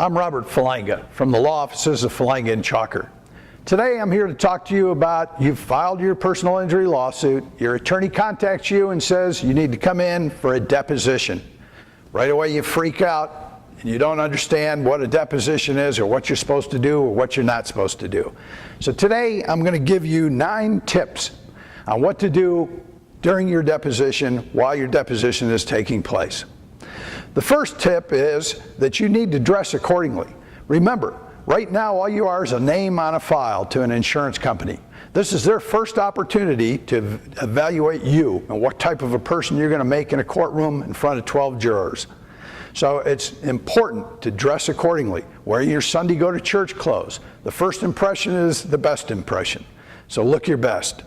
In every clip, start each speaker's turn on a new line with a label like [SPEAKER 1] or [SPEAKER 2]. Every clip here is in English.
[SPEAKER 1] I'm Robert Falanga from the law offices of Falanga and Chalker. Today I'm here to talk to you about you've filed your personal injury lawsuit, your attorney contacts you and says you need to come in for a deposition. Right away you freak out and you don't understand what a deposition is or what you're supposed to do or what you're not supposed to do. So today I'm going to give you 9 tips on what to do during your deposition while your deposition is taking place. The first tip is that you need to dress accordingly. Remember, right now all you are is a name on a file to an insurance company. This is their first opportunity to evaluate you and what type of a person you're going to make in a courtroom in front of 12 jurors. So it's important to dress accordingly. Wear your Sunday go to church clothes. The first impression is the best impression. So look your best.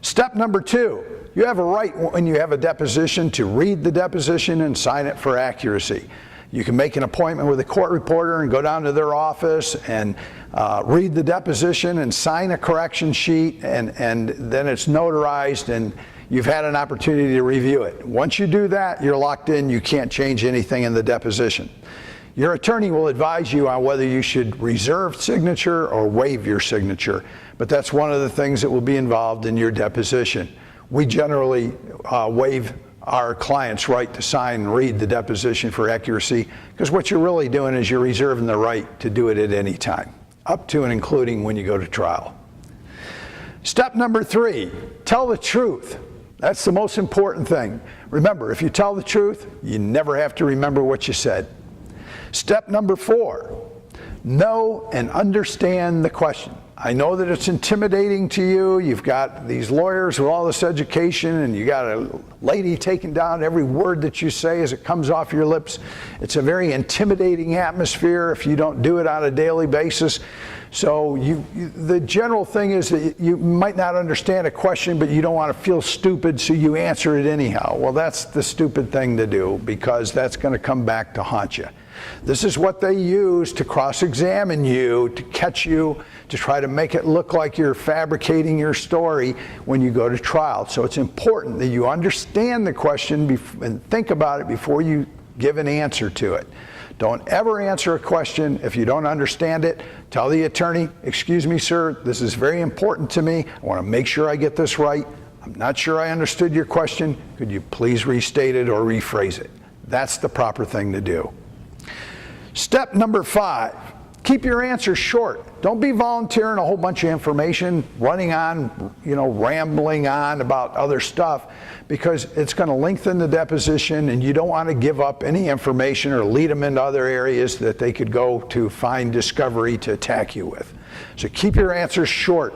[SPEAKER 1] Step number 2. You have a right when you have a deposition to read the deposition and sign it for accuracy. You can make an appointment with a court reporter and go down to their office and read the deposition and sign a correction sheet, and then it's notarized and you've had an opportunity to review it. Once you do that, you're locked in. You can't change anything in the deposition. Your attorney will advise you on whether you should reserve signature or waive your signature, but that's one of the things that will be involved in your deposition. We generally waive our client's right to sign and read the deposition for accuracy, because what you're really doing is you're reserving the right to do it at any time, up to and including when you go to trial. Step number 3, tell the truth. That's the most important thing. Remember, if you tell the truth, you never have to remember what you said. Step number 4, know and understand the question. I know that it's intimidating to you. You've got these lawyers with all this education and you got a lady taking down every word that you say as it comes off your lips. It's a very intimidating atmosphere if you don't do it on a daily basis. So the general thing is that you might not understand a question, but you don't want to feel stupid, so you answer it anyhow. Well, that's the stupid thing to do, because that's going to come back to haunt you. This is what they use to cross-examine you, to catch you, to try to make it look like you're fabricating your story when you go to trial. So it's important that you understand the question and think about it before you give an answer to it. Don't ever answer a question if you don't understand it. Tell the attorney, excuse me, sir, this is very important to me. I want to make sure I get this right. I'm not sure I understood your question. Could you please restate it or rephrase it? That's the proper thing to do. Step number 5, keep your answers short. Don't be volunteering a whole bunch of information, running on, rambling on about other stuff, because it's going to lengthen the deposition and you don't want to give up any information or lead them into other areas that they could go to find discovery to attack you with. So keep your answers short.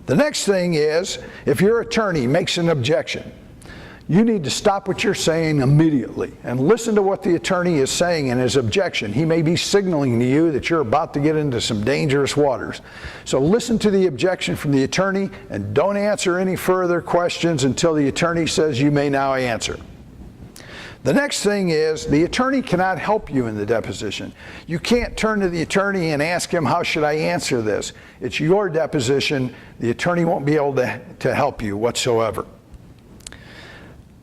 [SPEAKER 1] The next thing is, if your attorney makes an objection, you need to stop what you're saying immediately and listen to what the attorney is saying in his objection. He may be signaling to you that you're about to get into some dangerous waters. So listen to the objection from the attorney and don't answer any further questions until the attorney says you may now answer. The next thing is, the attorney cannot help you in the deposition. You can't turn to the attorney and ask him, how should I answer this? It's your deposition. The attorney won't be able to help you whatsoever.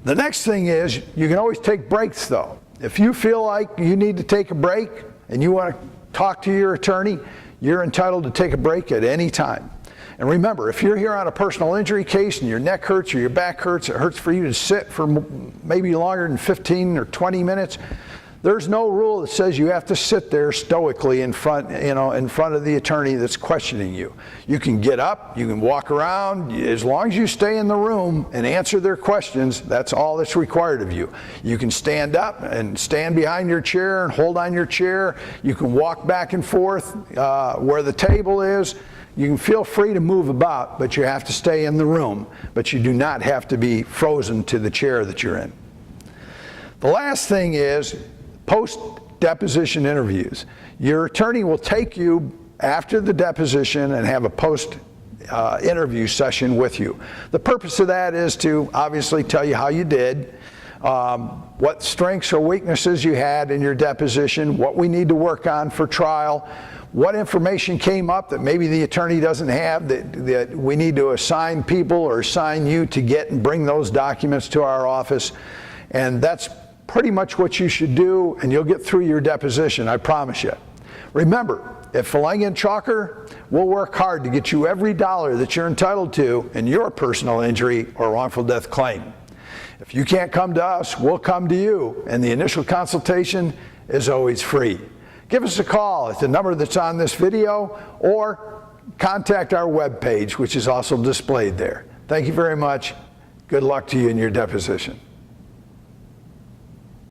[SPEAKER 1] The next thing is, you can always take breaks though. If you feel like you need to take a break and you want to talk to your attorney, you're entitled to take a break at any time. And remember, if you're here on a personal injury case and your neck hurts or your back hurts, it hurts for you to sit for maybe longer than 15 or 20 minutes, there's no rule that says you have to sit there stoically in front of the attorney that's questioning you. You can get up, you can walk around, as long as you stay in the room and answer their questions, that's all that's required of you. You can stand up and stand behind your chair and hold on your chair. You can walk back and forth where the table is. You can feel free to move about, but you have to stay in the room. But you do not have to be frozen to the chair that you're in. The last thing is, post-deposition interviews. Your attorney will take you after the deposition and have a post-interview session with you. The purpose of that is to obviously tell you how you did, what strengths or weaknesses you had in your deposition, what we need to work on for trial, what information came up that maybe the attorney doesn't have that we need to assign people or assign you to get and bring those documents to our office. And that's pretty much what you should do, and you'll get through your deposition, I promise you. Remember, at Philanga & Chalker, we'll work hard to get you every dollar that you're entitled to in your personal injury or wrongful death claim. If you can't come to us, we'll come to you, and the initial consultation is always free. Give us a call at the number that's on this video, or contact our webpage, which is also displayed there. Thank you very much. Good luck to you in your deposition.